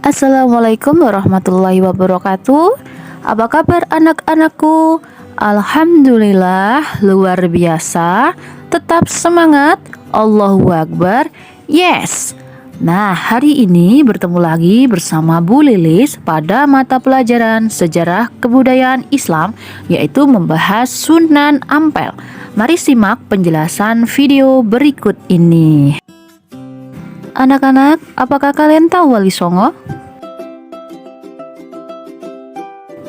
Assalamualaikum warahmatullahi wabarakatuh. Apa kabar anak-anakku? Alhamdulillah luar biasa. Tetap semangat. Allahu Akbar. Yes. Nah, hari ini bertemu lagi bersama Bu Lilis pada mata pelajaran Sejarah Kebudayaan Islam, yaitu membahas Sunan Ampel. Mari simak penjelasan video berikut ini. Anak-anak, apakah kalian tahu Wali Songo?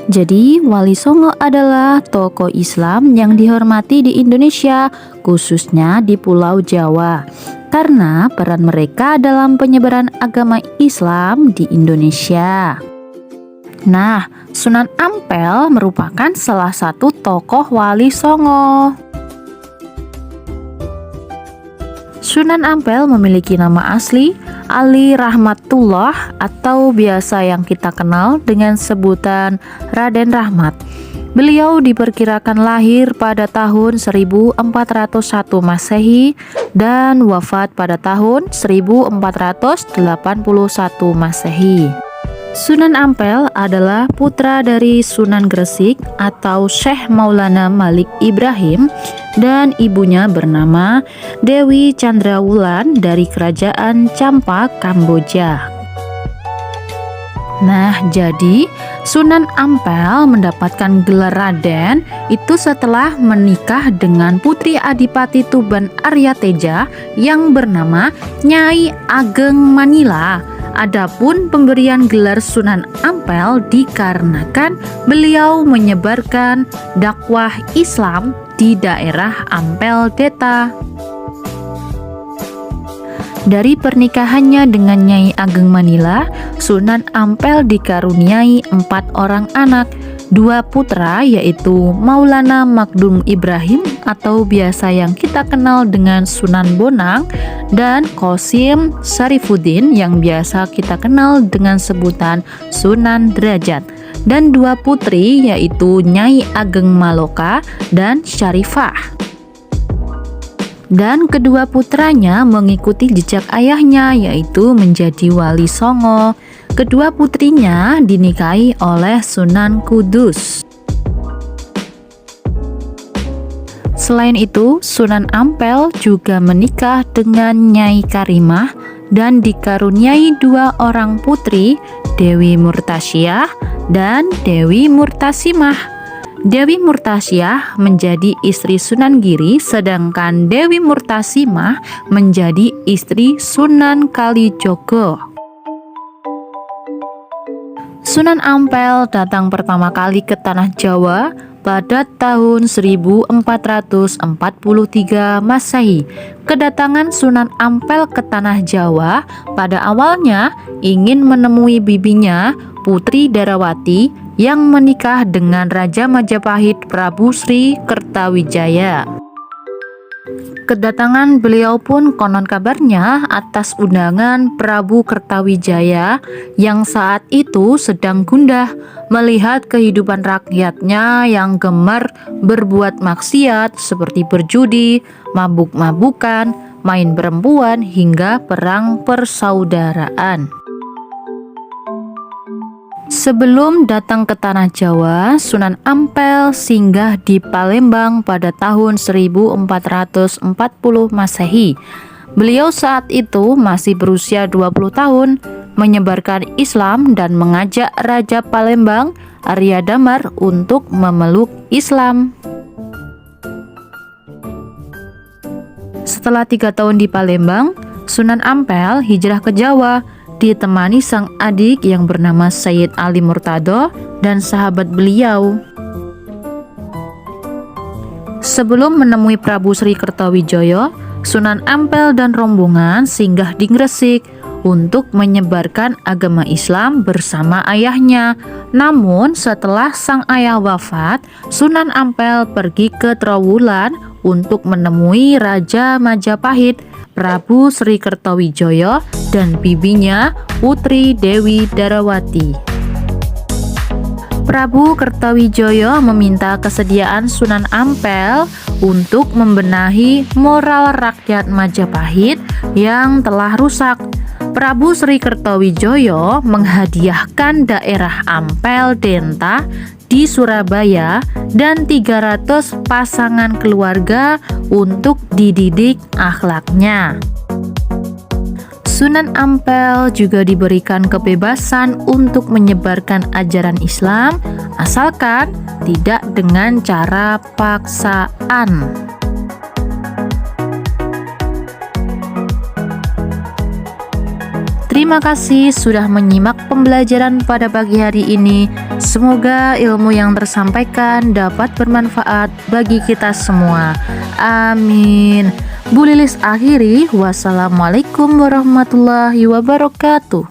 Jadi, Wali Songo adalah tokoh Islam yang dihormati di Indonesia, khususnya di Pulau Jawa, karena peran mereka dalam penyebaran agama Islam di Indonesia. Nah, Sunan Ampel merupakan salah satu tokoh Wali Songo. Sunan Ampel memiliki nama asli Ali Rahmatullah atau biasa yang kita kenal dengan sebutan Raden Rahmat. Beliau diperkirakan lahir pada tahun 1401 Masehi dan wafat pada tahun 1481 Masehi. Sunan Ampel adalah putra dari Sunan Gresik atau Syekh Maulana Malik Ibrahim dan ibunya bernama Dewi Chandrawulan dari Kerajaan Campa, Kamboja. Nah, jadi Sunan Ampel mendapatkan gelar Raden itu setelah menikah dengan Putri Adipati Tuban Aryateja yang bernama Nyai Ageng Manila. Adapun pemberian gelar Sunan Ampel dikarenakan beliau menyebarkan dakwah Islam di daerah Ampel Deta. Dari pernikahannya dengan Nyai Ageng Manila, Sunan Ampel dikaruniai 4 orang anak, 2 putra yaitu Maulana Magdum Ibrahim atau biasa yang kita kenal dengan Sunan Bonang dan Qasim Syarifuddin yang biasa kita kenal dengan sebutan Sunan Derajat, dan 2 putri yaitu Nyai Ageng Maloka dan Syarifah. Dan kedua putranya mengikuti jejak ayahnya yaitu menjadi Wali Songo. Kedua putrinya dinikahi oleh Sunan Kudus. Selain itu, Sunan Ampel juga menikah dengan Nyai Karimah dan dikaruniai 2 orang putri, Dewi Murtasyah dan Dewi Murtasimah. Dewi Murtasyah menjadi istri Sunan Giri, sedangkan Dewi Murtasimah menjadi istri Sunan Kalijogo. Sunan Ampel datang pertama kali ke Tanah Jawa pada tahun 1443 Masehi. Kedatangan Sunan Ampel ke Tanah Jawa pada awalnya ingin menemui bibinya, Putri Darawati, yang menikah dengan Raja Majapahit Prabu Sri Kertawijaya. Kedatangan beliau pun konon kabarnya atas undangan Prabu Kertawijaya yang saat itu sedang gundah melihat kehidupan rakyatnya yang gemar berbuat maksiat seperti berjudi, mabuk-mabukan, main perempuan hingga perang persaudaraan. Sebelum datang ke Tanah Jawa, Sunan Ampel singgah di Palembang pada tahun 1440 Masehi. Beliau saat itu masih berusia 20 tahun, menyebarkan Islam dan mengajak Raja Palembang, Arya Damar, untuk memeluk Islam. Setelah 3 tahun di Palembang, Sunan Ampel hijrah ke Jawa, ditemani sang adik yang bernama Sayyid Ali Murtado dan sahabat beliau. Sebelum menemui Prabu Sri Kertawijaya, Sunan Ampel dan rombongan singgah di Gresik untuk menyebarkan agama Islam bersama ayahnya. Namun setelah sang ayah wafat, Sunan Ampel pergi ke Trowulan untuk menemui Raja Majapahit, Prabu Sri Kertawijaya, dan bibinya Putri Dewi Darawati. Prabu Kertawijaya meminta kesediaan Sunan Ampel untuk membenahi moral rakyat Majapahit yang telah rusak. Prabu Sri Kertowijoyo menghadiahkan daerah Ampel Denta di Surabaya dan 300 pasangan keluarga untuk dididik akhlaknya. Sunan Ampel juga diberikan kebebasan untuk menyebarkan ajaran Islam asalkan tidak dengan cara paksaan. Terima kasih sudah menyimak pembelajaran pada pagi hari ini. Semoga ilmu yang tersampaikan dapat bermanfaat bagi kita semua. Amin. Bu Lilis akhiri, wassalamualaikum warahmatullahi wabarakatuh.